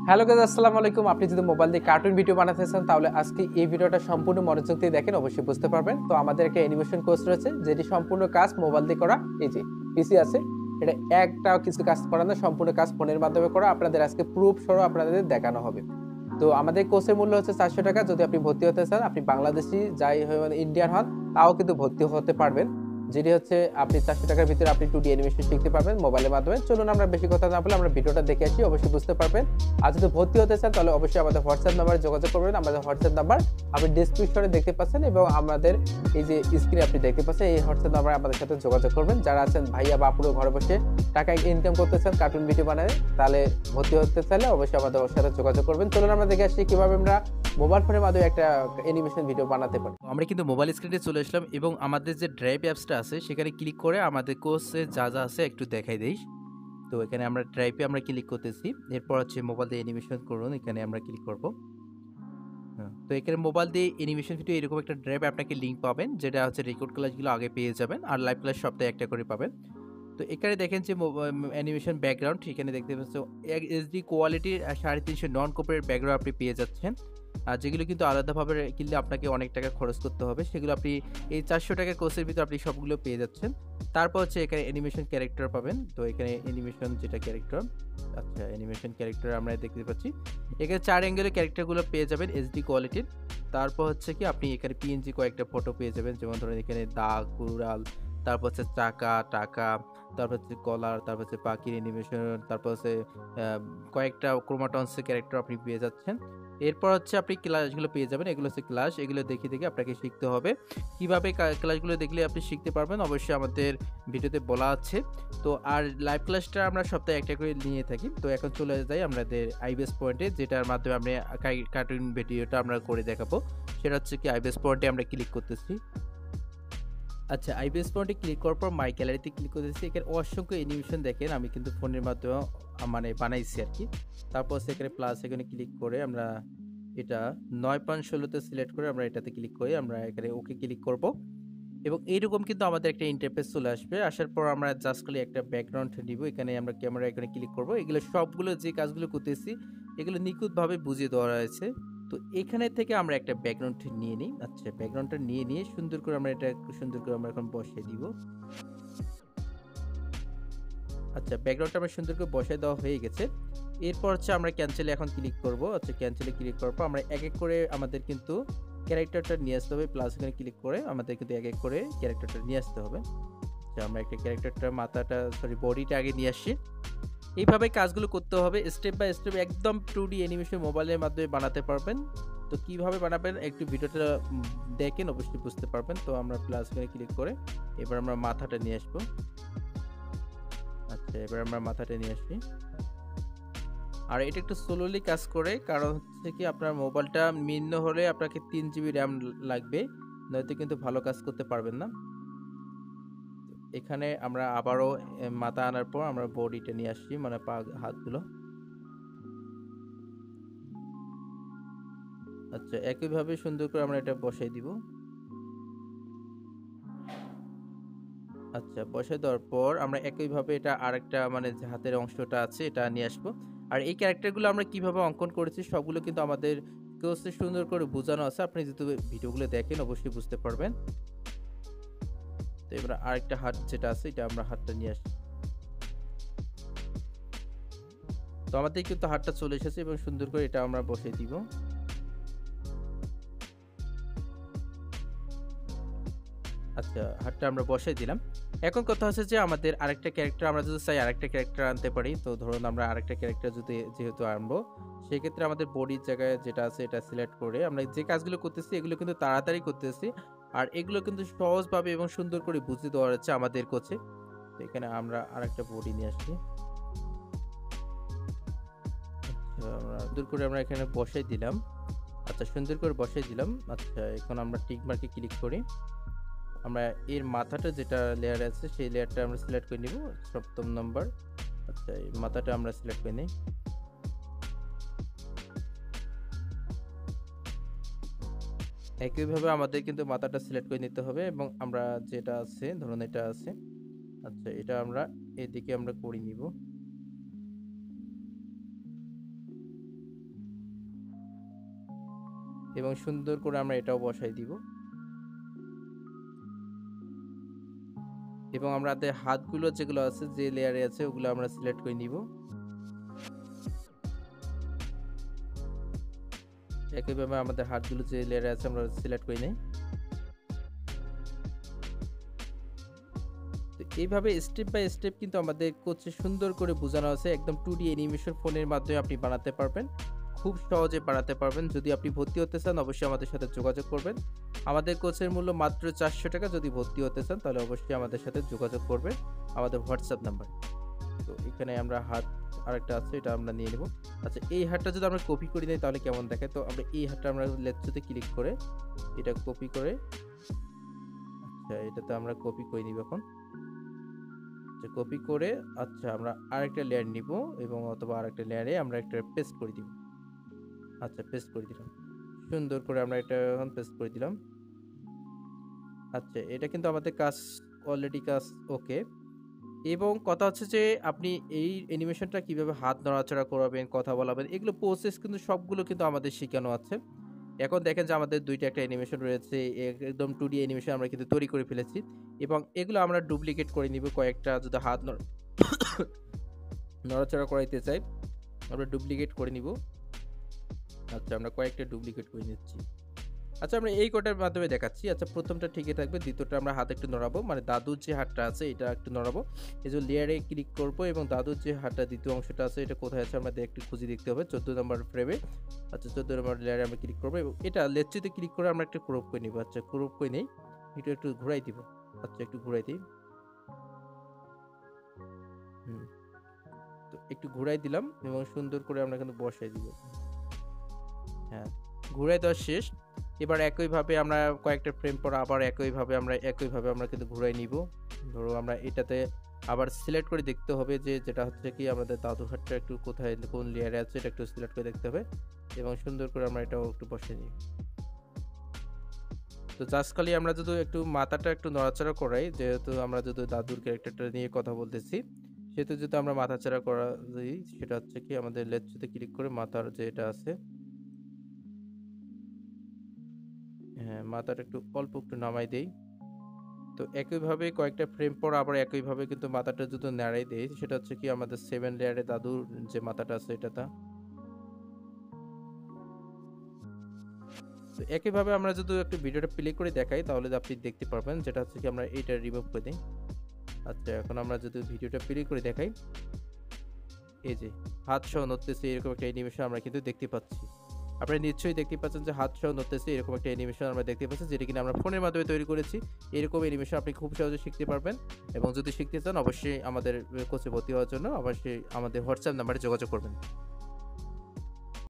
Hello guys, আসসালামু আলাইকুম। আপনি যদি মোবাইল দিয়ে কার্টুন ভিডিও বানাতে চান তাহলে আজকে এই ভিডিওটা সম্পূর্ণ মনোযোগ দিয়ে দেখেন, অবশ্যই বুঝতে পারবেন। তো আমাদের একটা অ্যানিমেশন কোর্স রয়েছে যেটি সম্পূর্ণ কাজ মোবাইল দিয়ে করা। এই যে পিসি আছে, এটা একটাও কিছু কাজ করা না, সম্পূর্ণ কাজ ফোনের মাধ্যমে করা। আপনাদের আজকে প্রুফ সহ আপনাদের দেখানো হবে। তো আমাদের কোর্সের মূল্য হচ্ছে 400 টাকা। যদি আপনি ভর্তি হতে চান, আপনি বাংলাদেশি যাই মানে ইন্ডিয়ান হন, তাও কিন্তু ভর্তি হতে পারবেন। যেটি হচ্ছে আপনি 400 টাকার ভিতরে আপনি 2D অ্যানিমেশন শিখতে পারবেন মোবাইলের মাধ্যমে। চলুন আমরা বেশি কথা না বলে আমরা ভিডিওটা দেখে আসি, অবশ্যই বুঝতে পারবেন। আর যদি ভর্তি হতে চান তাহলে অবশ্যই আমাদের হোয়াটসঅ্যাপ নাম্বারে যোগাযোগ করবেন। আমাদের হোয়াটসঅ্যাপ নাম্বার আপনি ডেসক্রিপশনে দেখতে পাচ্ছেন এবং আমাদের এই যে স্ক্রিনে আপনি দেখতে পাচ্ছেন, এই হোয়াটসঅ্যাপ নাম্বারে আমাদের সাথে যোগাযোগ করবেন। যারা আছেন ভাইয়া বা আপুরো ঘরে বসে টাকা ইনকাম করতে চান কার্টুন ভিডিও বানায়, তাহলে ভর্তি হতে চাইলে অবশ্যই আমাদের সাথে যোগাযোগ করবেন। চলুন আমরা দেখে আসি কিভাবে আমরা মোবাইল ফোনের মাধ্যমে একটা অ্যানিমেশন ভিডিও বানাতে পারি। আমরা কিন্তু মোবাইল স্ক্রিনে চলে আসলাম এবং আমাদের যে ড্রাইভ অ্যাপসটা আছে সেখানে ক্লিক করে আমাদের কোর্সে যা যা আছে একটু দেখাই দেই। তো এখানে আমরা ড্রাইভে আমরা ক্লিক করতেছি। এরপর হচ্ছে মোবাইল দিয়ে অ্যানিমেশন করুন, এখানে আমরা ক্লিক করব। তো এখানে মোবাইল দিয়ে অ্যানিমেশন ভিডিও এরকম একটা ড্রাইভ আপনাকে লিঙ্ক পাবেন, যেটা হচ্ছে রেকর্ড ক্লাসগুলো আগে পেয়ে যাবেন আর লাইভ ক্লাস সপ্তাহে একটা করে পাবেন। তো এখানে দেখেন যে অ্যানিমেশন ব্যাকগ্রাউন্ড, এখানে দেখতে পাচ্ছেন এইচডি কোয়ালিটির 350 নন কপিরাইট ব্যাকগ্রাউন্ড আপনি পেয়ে যাচ্ছেন। আর যেগুলো কিন্তু আলাদাভাবে কিনলে আপনাকে অনেক টাকা খরচ করতে হবে, সেগুলো আপনি এই 400 টাকার কোর্সের ভিতরে আপনি সবগুলো পেয়ে যাচ্ছেন। তারপর হচ্ছে এখানে অ্যানিমেশন ক্যারেক্টার পাবেন। তো এখানে অ্যানিমেশন যেটা ক্যারেক্টার, আচ্ছা অ্যানিমেশন ক্যারেক্টার আমরা দেখতে পাচ্ছি। এখানে 4 অ্যাঙ্গেলের ক্যারেক্টারগুলো পেয়ে যাবেন এইচডি কোয়ালিটির। তারপর হচ্ছে কি আপনি এখানে পিএনজি কয়েকটা ফটো পেয়ে যাবেন, যেমন ধরেন এখানে দাগ, কুড়াল, তারপর হচ্ছে চাকা, টাকা, তারপর হচ্ছে কলার, তারপর হচ্ছে পাখির অ্যানিমেশন, তারপর হচ্ছে কয়েকটা ক্রোমাটনসের ক্যারেক্টার আপনি পেয়ে যাচ্ছেন। এরপর হচ্ছে আপনি ক্লাসগুলো পেয়ে যাবেন, এগুলো হচ্ছে ক্লাস, এগুলো দেখে দেখে আপনাকে শিখতে হবে। কিভাবে ক্লাসগুলো দেখলে আপনি শিখতে পারবেন অবশ্যই আমাদের ভিডিওতে বলা আছে। তো আর লাইভ ক্লাসটা আমরা সপ্তাহে একটা করে নিয়ে থাকি। তো এখন চলে যাই আমাদের আইবিএস পয়েন্টে, যেটার মাধ্যমে আমরা কার্টুন ভিডিওটা আমরা করে দেখাবো। সেটা হচ্ছে কি আইবিএস পয়েন্টে আমরা ক্লিক করতেছি। আচ্ছা, আইবিএস পয়েন্টে ক্লিক করার পর মাই গ্যালারিতে ক্লিক করতেছি। এখানে অসংখ্য অ্যানিমেশন দেখেন, আমি কিন্তু ফোনের মাধ্যমে মানে বানাইছি আর কি। তারপর সেখানে প্লাস এখানে ক্লিক করে আমরা এটা 9.16তে সিলেক্ট করে আমরা এটাতে ক্লিক করি, আমরা এখানে ওকে ক্লিক করব এবং এইরকম কিন্তু আমাদের একটা ইন্টারফেস চলে আসবে। আসার পর আমরা জাস্ট খালি একটা ব্যাকগ্রাউন্ড নিব, এখানে আমরা ক্যামেরা এখানে ক্লিক করব। এগুলো সবগুলো যে কাজগুলো করতেছি এগুলো নিখুঁতভাবে বুঝিয়ে দেওয়া রয়েছে। তো এখানে থেকে আমরা একটা ব্যাকগ্রাউন্ড নিয়ে নিই। আচ্ছা, ব্যাকগ্রাউন্ডটা নিয়ে সুন্দর করে আমরা এটা একটু সুন্দর করে আমরা এখন বসিয়ে দিব। আচ্ছা, ব্যাকগ্রাউন্ডটা আমরা সুন্দর করে বসায় দেওয়া হয়ে গেছে। এরপর হচ্ছে আমরা ক্যান্সেলে এখন ক্লিক করব। আচ্ছা, ক্যান্সেলে ক্লিক করার পর আমরা এক এক করে আমাদের কিন্তু ক্যারেক্টারটা নিয়ে আসতে হবে। প্লাস এখানে ক্লিক করে আমাদের কিন্তু এক এক করে ক্যারেক্টারটা নিয়ে আসতে হবে। আচ্ছা, আমরা একটা ক্যারেক্টারটা বডিটা আগে নিয়ে আসি। এইভাবে কাজগুলো করতে হবে স্টেপ বাই স্টেপ, একদম 2D অ্যানিমেশন মোবাইলের মাধ্যমে বানাতে পারবেন। তো কিভাবে বানাবেন একটু ভিডিওটা দেখেন, অবশ্যই বুঝতে পারবেন। তো আমরা প্লাস এখানে ক্লিক করে এবার আমরা মাথাটা নিয়ে আসবো। আচ্ছা, এবার আমরা মাথাটা নিয়ে আসি। আর এটা একটু স্লোলি কাজ করে, কারণ হচ্ছে কি আপনার মোবাইলটা নিম্ন হলে আপনাকে 3 GB র্যাম লাগবে, নয়তো কিন্তু ভালো কাজ করতে পারবেন না। এখানে আমরা আবারও মাথা আনার পর আমরা বডিটা নিয়ে আসছি, মানে পা হাতগুলো। আচ্ছা, একইভাবে সুন্দর করে আমরা এটা বসাই দিব। আচ্ছা, বসাই দেওয়ার পর আমরা একইভাবে এটা আরেকটা মানে যে হাতের অংশটা আছে এটা নিয়ে আসবো। আর এই ক্যারেক্টারগুলো আমরা কিভাবে অঙ্কন করেছি সবগুলো কিন্তু আমাদের কোর্সে সুন্দর করে বোঝানো আছে, আপনি যদি ভিডিওগুলো দেখেন অবশ্যই বুঝতে পারবেন। তো এবার আরেকটা হাত যেটা আছে এটা আমরা হাতটা নিয়ে আসি। তো আমাদের কিন্তু হাতটা চলে এসেছে এবং সুন্দর করে এটা আমরা বসিয়ে দিব। আচ্ছা, হাতটা আমরা বসাই দিলাম। এখন কথা হচ্ছে যে আমাদের আরেকটা ক্যারেক্টার আমরা যদি চাই আরেকটা ক্যারেক্টার আনতে পারি। তো ধরুন আমরা আরেকটা ক্যারেক্টার যদি যেহেতু আনবো, সেক্ষেত্রে আমাদের বডির জায়গায় যেটা আছে এটা সিলেক্ট করে আমরা যে কাজগুলো করতেছি এগুলো কিন্তু তাড়াতাড়ি করতেছি, আর এগুলো কিন্তু সহজভাবে এবং সুন্দর করে বুঝিয়ে দেওয়া হচ্ছে আমাদের কোচে। তো এখানে আমরা আরেকটা বডি নিয়ে আসছি। আমরা সুন্দর করে আমরা এখানে বসাই দিলাম। আচ্ছা, সুন্দর করে বসাই দিলাম। আচ্ছা, এখন আমরা টিক মার্কে ক্লিক করি। আমরা এর মাথাটা যেটা লেয়ার আছে সেই লেয়ারটা আমরা সিলেক্ট করে নিব 7ম নাম্বার। আচ্ছা, এই মাথাটা আমরা সিলেক্ট করে নিই। একইভাবে আমাদের কিন্তু মাথাটা সিলেক্ট করে নিতে হবে এবং আমরা যেটা আছে ধরুন এটা আছে। আচ্ছা, এটা আমরা এদিকে আমরা করে নিব। এবং সুন্দর করে আমরা এটাও বসাই দিব এবং আমাদের হাতগুলো যেগুলো আছে যে লেয়ারে আছে ওগুলো আমরা সিলেক্ট করে নিব। একইভাবে আমাদের হাতগুলো যে লেয়ারে আছে আমরা সিলেক্ট করে নিই। তো এইভাবে স্টেপ বাই স্টেপ কিন্তু আমাদের কোচে সুন্দর করে বোঝানো আছে, একদম 2D অ্যানিমেশন ফোনের মাধ্যমে আপনি বানাতে পারবেন, খুব সহজে বানাতে পারবেন। যদি আপনি ভর্তি হতে চান অবশ্যই আমাদের সাথে যোগাযোগ করবেন। আমাদের কোচের মূল্য মাত্র 400 টাকা। যদি ভর্তি হতে চান তাহলে অবশ্যই আমাদের সাথে যোগাযোগ করবেন আমাদের হোয়াটসঅ্যাপ নাম্বার। তো এখানে আমরা হাত আরেকটা আছে, এটা আমরা নিয়ে নেব। আচ্ছা, এই হাতটা যদি আমরা কপি করে নিই তাহলে কেমন দেখায়? তো আমরা এই হাতটা আমরা লেফটে ক্লিক করে এটা কপি করে, আচ্ছা এটাতে আমরা কপি করে নিব এখন। কপি করে আচ্ছা আমরা আরেকটা লেয়ার নিব এবং অথবা আরেকটা লেয়ারে আমরা একটা পেস্ট করে দিব। আচ্ছা পেস্ট করে দিলাম, সুন্দর করে আমরা এটা এখন পেস্ট করে দিলাম। আচ্ছা এটা কিন্তু আমাদের কাজ অলরেডি কাজ ওকে। এবং কথা হচ্ছে যে আপনি এই অ্যানিমেশনটা কিভাবে হাত নড়াচড়া করাবেন, কথা বলাবেন, এগুলো প্রসেস কিন্তু সবগুলো কিন্তু আমাদের শেখানো আছে। এখন দেখেন যে আমাদের দুইটা একটা অ্যানিমেশন রয়েছে, একদম 2D অ্যানিমেশন আমরা কিন্তু তৈরি করে ফেলেছি এবং এগুলো আমরা ডুপ্লিকেট করে নিব। কয়েকটা যদি হাত নড়াচড়া করাইতে চাই আমরা ডুপ্লিকেট করে নিব। আচ্ছা আমরা কয়েকটা ডুপ্লিকেট করে নিচ্ছি। আচ্ছা আমরা এই কোডের মাধ্যমে দেখাচ্ছি। আচ্ছা প্রথমটা ঠিকই থাকবে, দ্বিতীয়টা আমরা হাত একটু নড়াবো, মানে দাদুর যে হাতটা আছে এটা একটু নড়াবো। এই যে লেয়ারে ক্লিক করব এবং দাদুর যে হাতটা দ্বিতীয় অংশটা আছে এটা কোথায় আছে আমাদের একটু খুঁজে দেখতে হবে, 14 নম্বর ফ্রেমে। আচ্ছা 14 নম্বর লেয়ারে আমরা ক্লিক করবো এবং এটা লেটসিতে ক্লিক করে আমরা একটু ক্রপ করে নিব। আচ্ছা ক্রপ করে নেই, এটা একটু ঘুরাই দিব। আচ্ছা একটু ঘুরাই দিই, তো একটু ঘুরাই দিলাম এবং সুন্দর করে আমরা কিন্তু বসাই দিব। হ্যাঁ ঘুরাই দেওয়া শেষ। এবার একইভাবে আমরা কয়েকটা ফ্রেম পর আবার একইভাবে আমরা কিন্তু ঘুরাই নিব। ধরো আমরা এটাতে আবার সিলেক্ট করে দেখতে হবে যে যেটা হচ্ছে কি আমাদের দাদুর হাতটা একটু কোথায় কোন লেয়ারে আছে এটা একটু সিলেক্ট করে দেখতে হবে এবং সুন্দর করে আমরা এটাও একটু বসিয়ে নিই। তো জাস্ট খালি আমরা যদি একটু মাথাটা একটু নড়াচড়া করাই, যেহেতু আমরা যদি দাদুর ক্যারেক্টারটা নিয়ে কথা বলতেছি সেহেতু যদি আমরা মাথাচাড়া করা দিই সেটা হচ্ছে কি আমাদের লেটসতে ক্লিক করে মাথার যে এটা আছে, হ্যাঁ মাথাটা একটু অল্প একটু নামাই দেই। তো একইভাবে কয়েকটা ফ্রেম পর আবার একইভাবে কিন্তু মাথাটা যদি নাড়াই দেই সেটা হচ্ছে কি আমাদের 7 লেয়ারে দাদুর যে মাথাটা আছে এটাটা। তো একইভাবে আমরা যদি একটু ভিডিওটা প্লে করে দেখাই তাহলে আপনি দেখতে পারবেন, যেটা হচ্ছে কি আমরা এইটা রিমুভ করে দিই। আচ্ছা এখন আমরা যদি ভিডিওটা প্লে করে দেখাই, এই যে হাত সহ নড়তেছে এরকম একটা অ্যানিমেশন আমরা কিন্তু দেখতে পাচ্ছি। আপনারা নিশ্চয়ই দেখতে পাচ্ছেন যে হাত সহ নড়তেছে এরকম একটা অ্যানিমেশন আমরা দেখতে পাচ্ছি, যেটা কিনা আমরা ফোনের মাধ্যমে তৈরি করেছি। এরকম অ্যানিমেশন আপনি খুব সহজে শিখতে পারবেন এবং যদি শিখতে চান অবশ্যই আমাদের কোর্সে ভর্তি হওয়ার জন্য অবশ্যই আমাদের হোয়াটসঅ্যাপ নাম্বারে যোগাযোগ করবেন।